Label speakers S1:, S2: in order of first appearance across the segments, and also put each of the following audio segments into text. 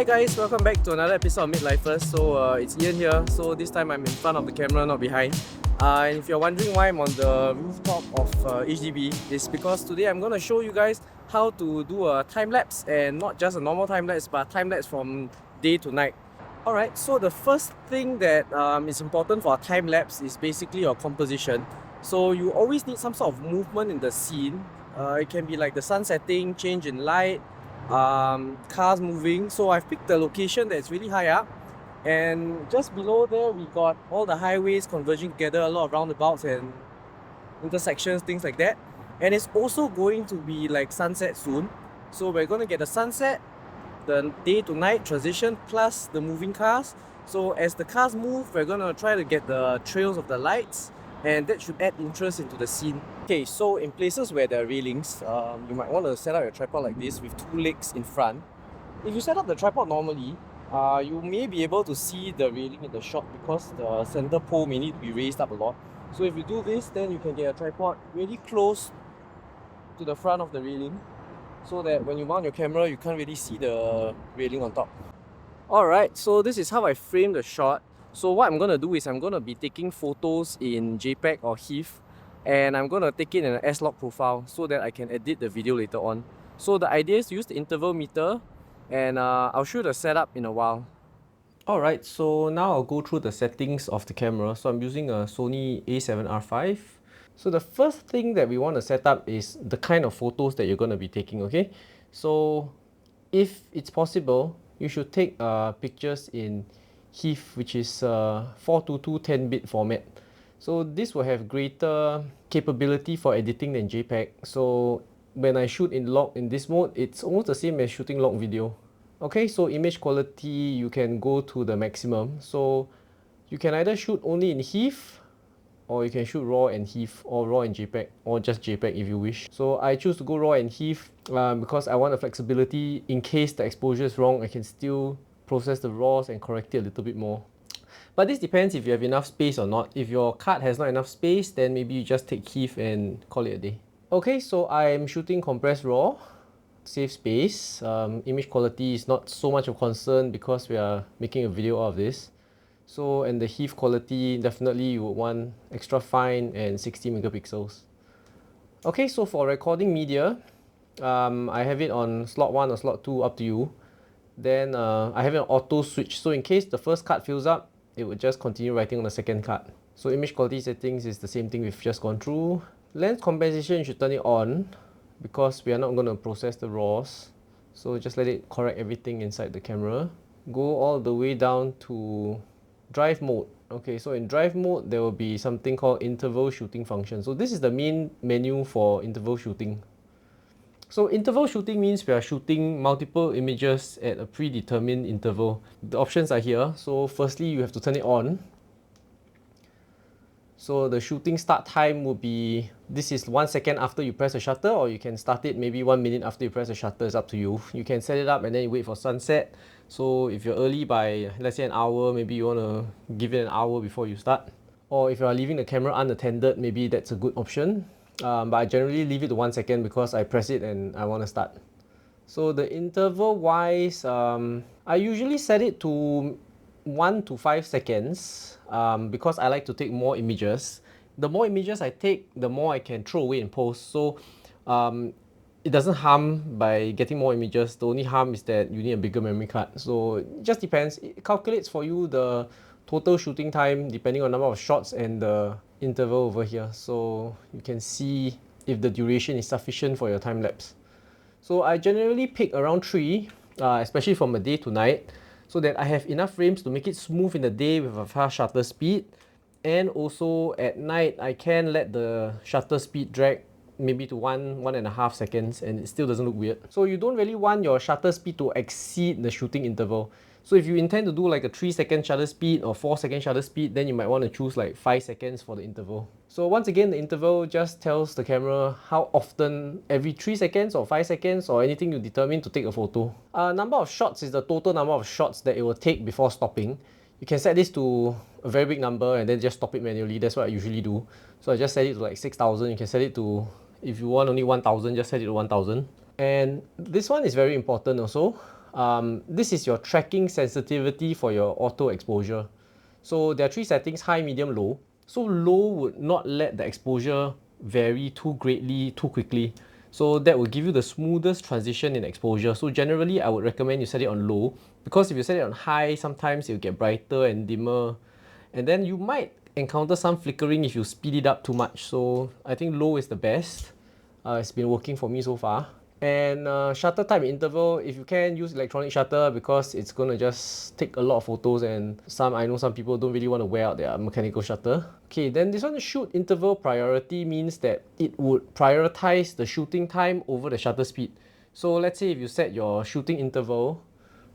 S1: Hi guys, welcome back to another episode of Midlifers. It's Ian here. So this time I'm in front of the camera, not behind. And if you're wondering why I'm on the rooftop of HDB, it's because today I'm going to show you guys how to do a time lapse, and not just a normal time lapse, but time lapse from day to night. Alright, so the first thing that is important for a time lapse is basically your composition. So you always need some sort of movement in the scene. It can be like the sun setting, change in light, cars moving. So I've picked a location that's really high up, and just below there we got all the highways converging together, a lot of roundabouts and intersections, things like that. And it's also going to be like sunset soon, so we're going to get the sunset, the day to night transition, plus the moving cars. So as the cars move, we're going to try to get the trails of the lights, and that should add interest into the scene. Okay, so in places where there are railings, you might want to set up your tripod like this with two legs in front. If you set up the tripod normally, you may be able to see the railing in the shot because the center pole may need to be raised up a lot. So if you do this, then you can get a tripod really close to the front of the railing, so that when you mount your camera, you can't really see the railing on top. Alright, so this is how I framed the shot. So what I'm going to do is I'm going to be taking photos in JPEG or HEIF, and I'm going to take it in an S-Log profile so that I can edit the video later on. So the idea is to use the interval meter, and I'll show you the setup in a while. Alright, so now I'll go through the settings of the camera. So I'm using a Sony A7R5. So the first thing that we want to set up is the kind of photos that you're going to be taking, okay? So if it's possible, you should take pictures in HEIF, which is 422 10-bit format. So this will have greater capability for editing than JPEG. So when I shoot in log in this mode, it's almost the same as shooting log video. Okay, so image quality, you can go to the maximum. So you can either shoot only in HEIF, or you can shoot RAW and HEIF, or RAW and JPEG, or just JPEG if you wish. So I choose to go RAW and HEIF because I want the flexibility. In case the exposure is wrong, I can still process the RAWs and correct it a little bit more. But this depends if you have enough space or not. If your card has not enough space, then maybe you just take HEIF and call it a day. Okay, so I'm shooting compressed RAW, save space. Image quality is not so much of a concern because we are making a video out of this. So, and the HEIF quality, definitely you would want extra fine and 60 megapixels. Okay, so for recording media, I have it on slot 1 or slot 2, up to you. Then I have an auto switch, so in case the first card fills up, it would just continue writing on the second card. So image quality settings is the same thing we've just gone through. Lens compensation, you should turn it on because we are not going to process the RAWs. So just let it correct everything inside the camera. Go all the way down to drive mode. Okay, so in drive mode, there will be something called interval shooting function. So this is the main menu for interval shooting. So interval shooting means we are shooting multiple images at a predetermined interval. The options are here. So firstly, you have to turn it on. So the shooting start time will be, this is 1 second after you press the shutter, or you can start it maybe 1 minute after you press the shutter. It's up to you. You can set it up and then you wait for sunset. So if you're early by, let's say, an hour, maybe you want to give it an hour before you start. Or if you are leaving the camera unattended, maybe that's a good option. But I generally leave it to 1 second because I press it and I want to start. So the interval wise, I usually set it to 1 to 5 seconds because I like to take more images. The more images I take, the more I can throw away in post. So it doesn't harm by getting more images. The only harm is that you need a bigger memory card. So it just depends. It calculates for you the total shooting time depending on the number of shots and the interval over here. So you can see if the duration is sufficient for your time lapse. So I generally pick around 3, especially from a day to night, so that I have enough frames to make it smooth in the day with a fast shutter speed. And also at night, I can let the shutter speed drag maybe to 1.5 seconds, and it still doesn't look weird. So you don't really want your shutter speed to exceed the shooting interval. So if you intend to do like a 3-second shutter speed or 4-second shutter speed, then you might want to choose like 5 seconds for the interval. So once again, the interval just tells the camera how often, every 3 seconds or 5 seconds or anything you determine to take a photo. Number of shots is the total number of shots that it will take before stopping. You can set this to a very big number and then just stop it manually. That's what I usually do. So I just set it to like 6,000. You can set it to, if you want only 1,000, just set it to 1,000. And this one is very important also. this is your tracking sensitivity for your auto exposure. So there are 3 settings: high, medium, low. So low would not let the exposure vary too greatly, too quickly. So that will give you the smoothest transition in exposure. So generally, I would recommend you set it on low, because if you set it on high, sometimes it will get brighter and dimmer. And then you might encounter some flickering if you speed it up too much. So I think low is the best. It's been working for me so far. And shutter time interval, if you can, use electronic shutter, because it's gonna just take a lot of photos, and I know some people don't really want to wear out their mechanical shutter. Okay, then this one, shoot interval priority, means that it would prioritize the shooting time over the shutter speed. So let's say if you set your shooting interval,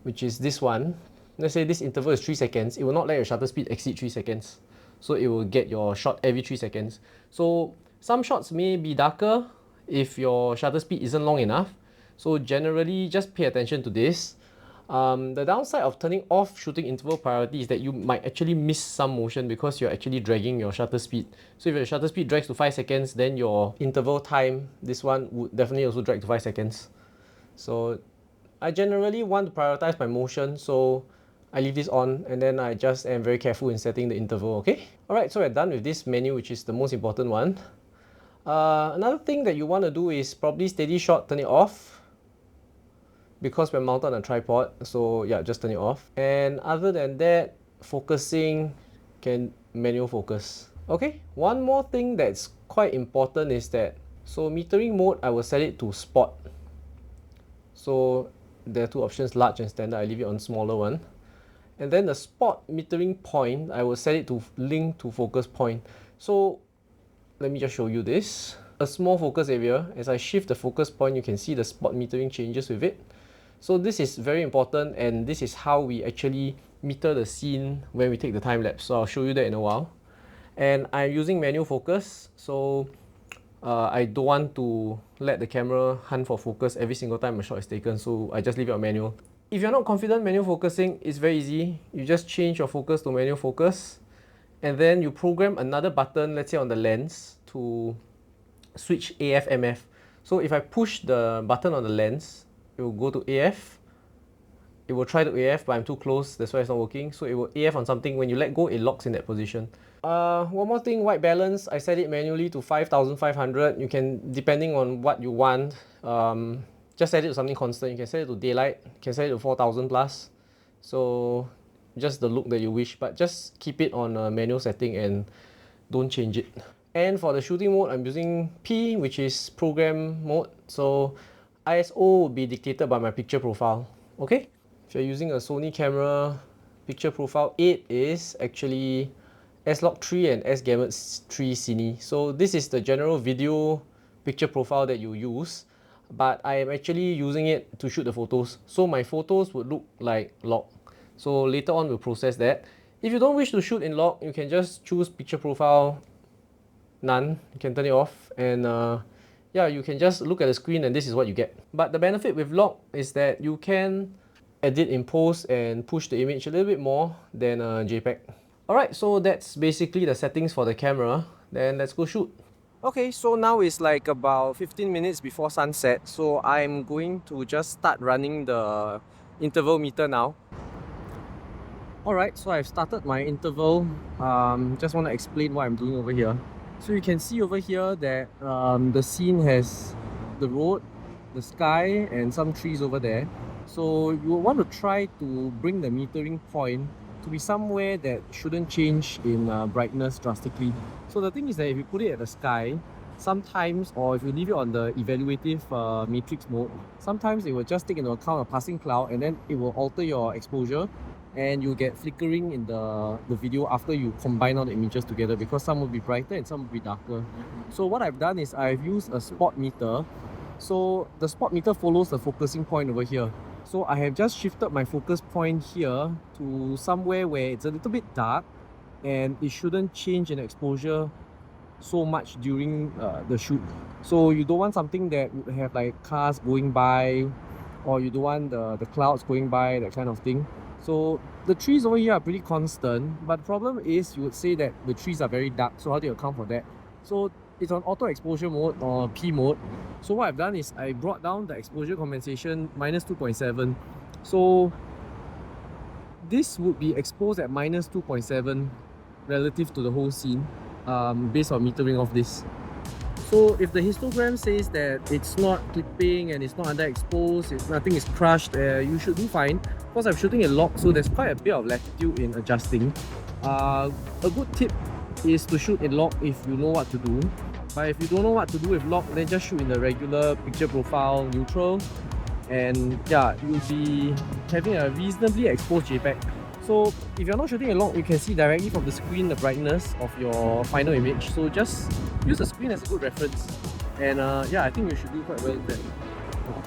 S1: which is this one, let's say this interval is 3 seconds, it will not let your shutter speed exceed 3 seconds. So it will get your shot every 3 seconds. So some shots may be darker if your shutter speed isn't long enough. So generally, just pay attention to this. The downside of turning off shooting interval priority is that you might actually miss some motion because you're actually dragging your shutter speed. So if your shutter speed drags to 5 seconds, then your interval time, this one, would definitely also drag to 5 seconds. So I generally want to prioritize my motion, so I leave this on, and then I just am very careful in setting the interval, okay? Alright, so we're done with this menu, which is the most important one. Another thing that you want to do is probably steady shot, turn it off, because we're mounted on a tripod. So yeah, just turn it off. And other than that, focusing, can manual focus. Okay, one more thing that's quite important is that, so metering mode, I will set it to spot. So there are 2 options, large and standard. I leave it on smaller one. And then the spot metering point, I will set it to link to focus point. So let me just show you this. A small focus area, as I shift the focus point, you can see the spot metering changes with it. So this is very important, and this is how we actually meter the scene when we take the time lapse. So I'll show you that in a while. And I'm using manual focus, so I don't want to let the camera hunt for focus every single time a shot is taken, so I just leave it on manual. If you're not confident manual focusing, it's very easy. You just change your focus to manual focus, and then you program another button, let's say on the lens, to switch AF MF. So if I push the button on the lens, it will go to AF. It will try to AF, but I'm too close, that's why it's not working. So it will AF on something. When you let go, it locks in that position. One more thing, white balance, I set it manually to 5500. You can, depending on what you want, just set it to something constant. You can set it to daylight, you can set it to 4000 plus. So just the look that you wish, but just keep it on a manual setting and don't change it. And for the shooting mode, I'm using P, which is program mode. So ISO will be dictated by my picture profile. Okay? If you're using a Sony camera, picture profile 8 is actually S-Log 3 and S-Gamut 3 Cine. So this is the general video picture profile that you use, but I am actually using it to shoot the photos. So my photos would look like log. So later on we'll process that. If you don't wish to shoot in log, you can just choose picture profile none. You can turn it off, and yeah, you can just look at the screen and this is what you get. But the benefit with log is that you can edit in post and push the image a little bit more than a JPEG. Alright, so that's basically the settings for the camera. Then let's go shoot. Okay, so now it's like about 15 minutes before sunset. So I'm going to just start running the interval meter now. Alright, so I've started my interval. Just want to explain what I'm doing over here. So you can see over here that the scene has the road, the sky, and some trees over there. So you want to try to bring the metering point to be somewhere that shouldn't change in brightness drastically. So the thing is that if you put it at the sky, sometimes, or if you leave it on the evaluative matrix mode, sometimes it will just take into account a passing cloud, and then it will alter your exposure, and you get flickering in the video after you combine all the images together, because some will be brighter and some will be darker. So what I've done is I've used a spot meter. So the spot meter follows the focusing point over here. So I have just shifted my focus point here to somewhere where it's a little bit dark, and it shouldn't change in exposure so much during the shoot. So you don't want something that would have like cars going by, or you don't want the clouds going by, that kind of thing. So the trees over here are pretty constant, but the problem is you would say that the trees are very dark. So how do you account for that? So it's on auto exposure mode, or P mode. So what I've done is I brought down the exposure compensation -2.7. So this would be exposed at minus 2.7 relative to the whole scene, based on metering of this. So if the histogram says that it's not clipping and it's not underexposed, nothing is crushed, you should do fine. Of course, I'm shooting in log, so there's quite a bit of latitude in adjusting. A good tip is to shoot in log if you know what to do. But if you don't know what to do with log, then just shoot in the regular picture profile neutral, and yeah, you'll be having a reasonably exposed JPEG. So if you're not shooting a log, you can see directly from the screen the brightness of your final image. So just use the screen as a good reference. And yeah, I think you should do quite well with that.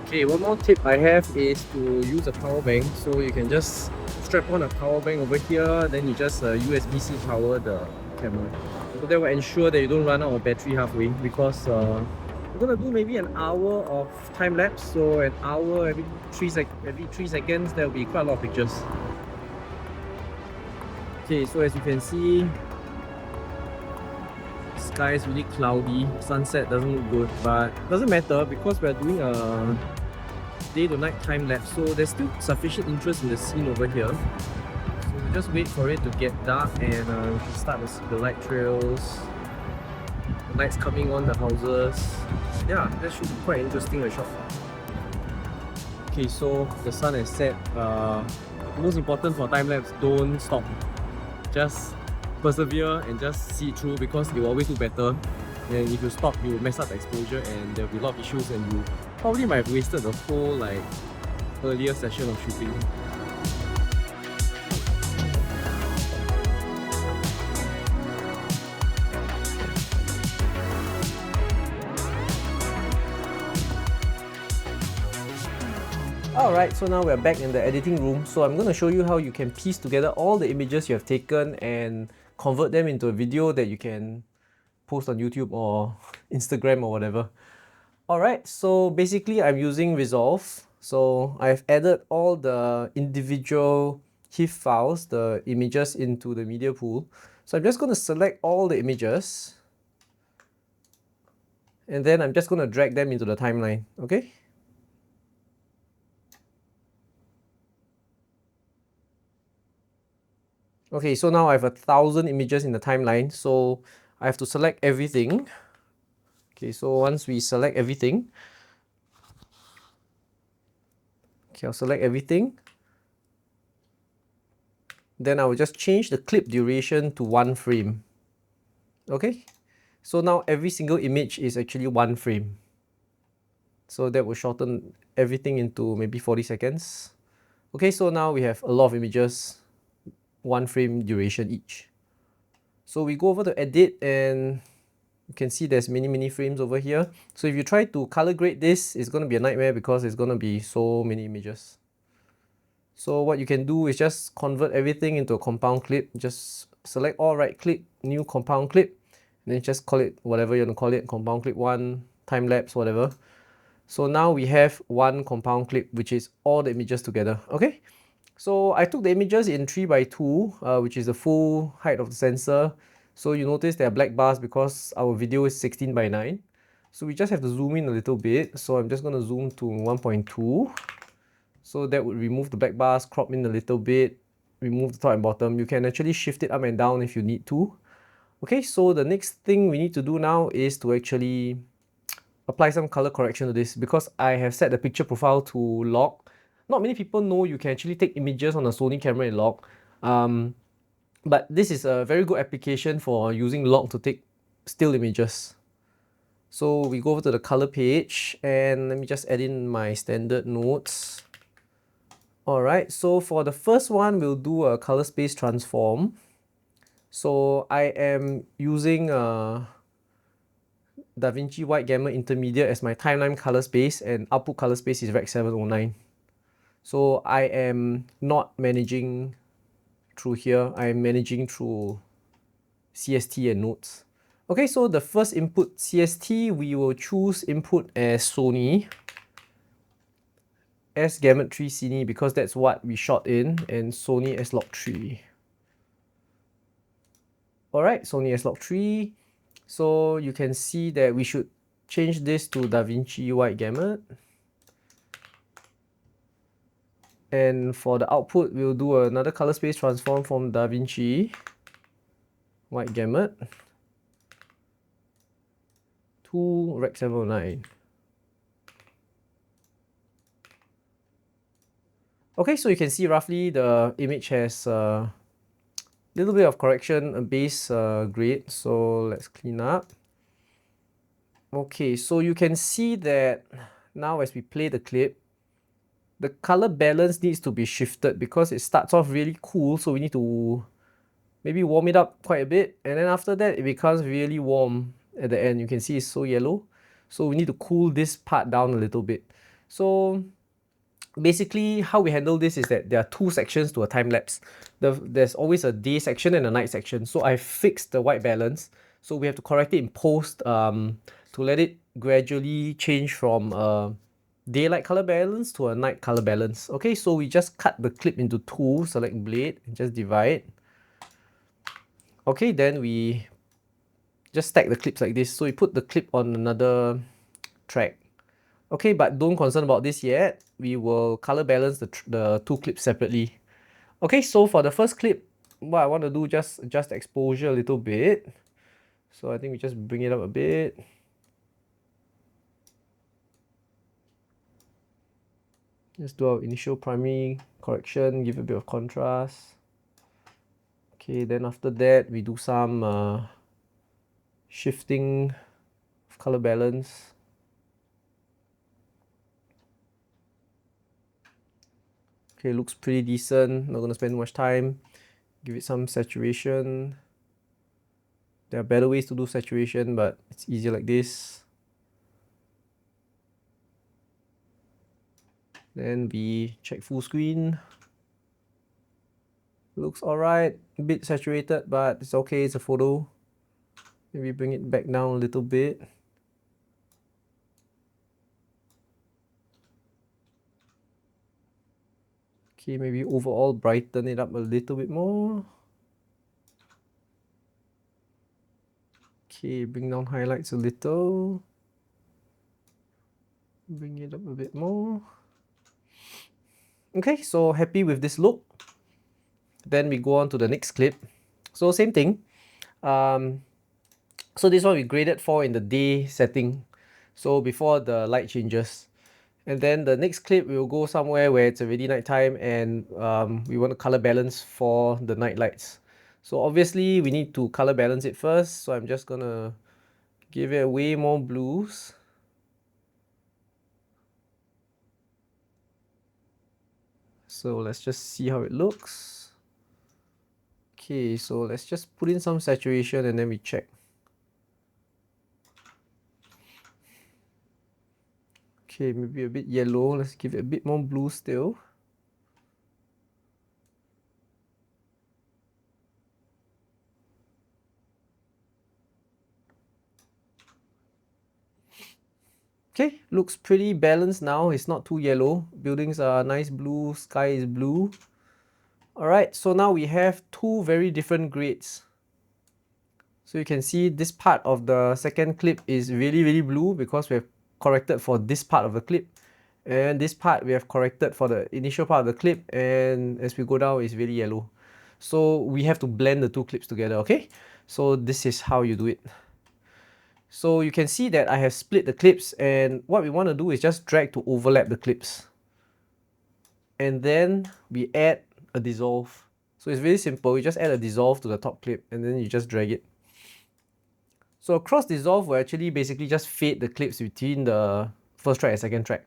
S1: Okay, one more tip I have is to use a power bank. So you can just strap on a power bank over here, then you just USB-C power the camera. So that will ensure that you don't run out of battery halfway, because we're gonna do maybe an hour of time lapse. So an hour every 3 seconds, there will be quite a lot of pictures. Okay, so as you can see, sky is really cloudy, sunset doesn't look good, but doesn't matter because we're doing a day to night time lapse, so there's still sufficient interest in the scene over here. So we just wait for it to get dark and we can start to see the light trails, the lights coming on the houses. Yeah, that should be quite interesting a shot. Okay, so the sun has set. Most important for time lapse, don't stop. Just persevere and just see it through, because it will always do better. And if you stop, you will mess up the exposure and there will be a lot of issues, and you probably might have wasted the whole earlier session of shooting. Alright, so now we're back in the editing room. So I'm going to show you how you can piece together all the images you have taken and convert them into a video that you can post on YouTube or Instagram or whatever. Alright, so basically I'm using Resolve. So I've added all the individual HEIF files, the images, into the media pool. So I'm just going to select all the images, and then I'm just going to drag them into the timeline, okay? Okay, so now I have 1,000 images in the timeline, so I have to select everything. Okay, so once we select everything, okay, I'll select everything. Then I will just change the clip duration to 1 frame. Okay, so now every single image is actually 1 frame. So that will shorten everything into maybe 40 seconds. Okay, so now we have a lot of images, 1 frame duration each. So we go over to edit, and you can see there's many frames over here. So if you try to color grade this, it's going to be a nightmare because it's going to be so many images. So what you can do is just convert everything into a compound clip. Just select all, right click, new compound clip, and then just call it whatever you want to call it, compound clip 1, time lapse, whatever. So now we have one compound clip, which is all the images together. Okay, so I took the images in 3:2, which is the full height of the sensor. So you notice there are black bars because our video is 16:9. So we just have to zoom in a little bit. So I'm just going to zoom to 1.2. So that would remove the black bars, crop in a little bit, remove the top and bottom. You can actually shift it up and down if you need to. Okay, so the next thing we need to do now is to actually apply some color correction to this, because I have set the picture profile to log. Not many people know you can actually take images on a Sony camera in log. But this is a very good application for using log to take still images. So we go over to the color page, and let me just add in my standard notes. Alright, so for the first one, we'll do a color space transform. So I am using Davinci White Gamma Intermediate as my timeline color space, and output color space is Rec 709. So I am not managing through here, I am managing through CST and notes. Okay, so the first input, CST, we will choose input as Sony S-Gamut 3 Cine, because that's what we shot in, and Sony S-Log3. Alright, Sony S-Log3. So you can see that we should change this to Davinci White Gamut. And for the output, we'll do another color space transform from Davinci, white gamut, to Rec 709. Okay, so you can see roughly the image has a little bit of correction, a base grade. So let's clean up. Okay, so you can see that now as we play the clip, the color balance needs to be shifted because it starts off really cool. So we need to maybe warm it up quite a bit. And then after that, it becomes really warm at the end. You can see it's so yellow. So we need to cool this part down a little bit. So basically how we handle this is that there are two sections to a time lapse. There's always a day section and a night section. So I fixed the white balance. So we have to correct it in post to let it gradually change from daylight color balance to a night color balance. Okay, so we just cut the clip into two, select blade and just divide. Okay, then we just stack the clips like this. So we put the clip on another track. Okay, but don't concern about this yet. We will color balance the two clips separately. Okay, so for the first clip, what I want to do, just adjust the exposure a little bit. So I think we just bring it up a bit. Let's do our initial primary correction, give a bit of contrast. Okay, then after that, we do some shifting of color balance. Okay, looks pretty decent. Not gonna spend much time. Give it some saturation. There are better ways to do saturation, but it's easier like this. Then we check full screen. Looks alright. A bit saturated, but it's okay. It's a photo. Maybe bring it back down a little bit. Okay, maybe overall brighten it up a little bit more. Okay, bring down highlights a little. Bring it up a bit more. Okay, so happy with this look. Then we go on to the next clip. So same thing. So this one we graded for in the day setting. So before the light changes. And then the next clip we will go somewhere where it's already nighttime and we want to color balance for the night lights. So obviously we need to color balance it first. So I'm just gonna give it way more blues. So let's just see how it looks. Okay, so let's just put in some saturation and then we check. Okay, maybe a bit yellow. Let's give it a bit more blue still. Okay, looks pretty balanced now. It's not too yellow. Buildings are nice blue, sky is blue. Alright, so now we have two very different grades. So you can see this part of the second clip is really blue because we have corrected for this part of the clip. And this part we have corrected for the initial part of the clip, and as we go down it's really yellow. So we have to blend the two clips together, okay? So this is how you do it. So you can see that I have split the clips, and what we want to do is just drag to overlap the clips. And then we add a dissolve. So it's very simple. You just add a dissolve to the top clip and then you just drag it. So a cross dissolve will actually basically just fade the clips between the first track and second track.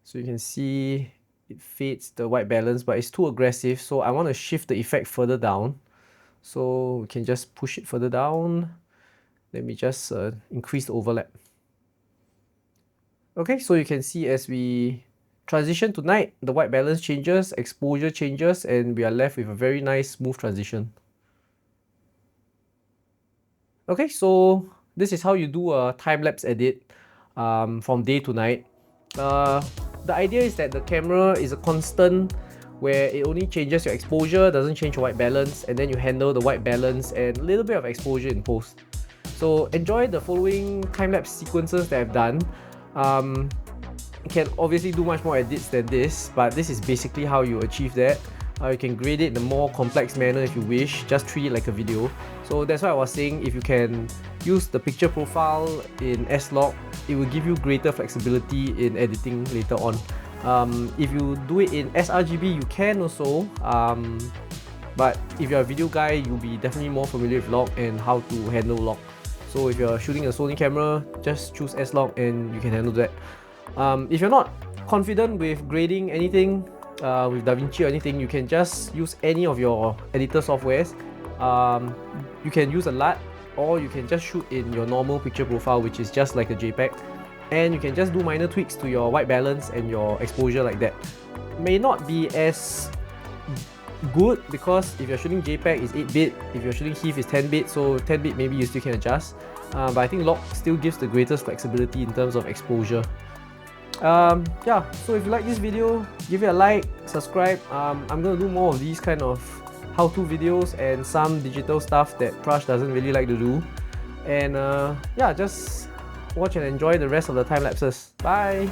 S1: So you can see it fades the white balance, but it's too aggressive. So I want to shift the effect further down. So we can just push it further down. Let me just increase the overlap. Okay, so you can see as we transition to night, the white balance changes, exposure changes, and we are left with a very nice smooth transition. Okay, so this is how you do a time-lapse edit from day to night. The idea is that the camera is a constant where it only changes your exposure, doesn't change your white balance, and then you handle the white balance and a little bit of exposure in post. So enjoy the following time-lapse sequences that I've done. can obviously do much more edits than this, but this is basically how you achieve that. You can grade it in a more complex manner if you wish, just treat it like a video. So that's why I was saying, if you can use the picture profile in S-Log, it will give you greater flexibility in editing later on. If you do it in sRGB, you can also, but if you're a video guy, you'll be definitely more familiar with log and how to handle log. So if you're shooting a Sony camera, just choose S-Log and you can handle that. If you're not confident with grading anything with Davinci or anything, you can just use any of your editor softwares. You can use a LUT, or you can just shoot in your normal picture profile, which is just like a JPEG, and you can just do minor tweaks to your white balance and your exposure like that. May not be as good, because if you're shooting JPEG it's 8-bit, if you're shooting HEIF it's 10-bit, so 10-bit maybe you still can adjust, but I think log still gives the greatest flexibility in terms of exposure. Yeah, so if you like this video, give it a like, subscribe. I'm gonna do more of these kind of how-to videos and some digital stuff that Prush doesn't really like to do. And yeah, just watch and enjoy the rest of the time lapses. Bye!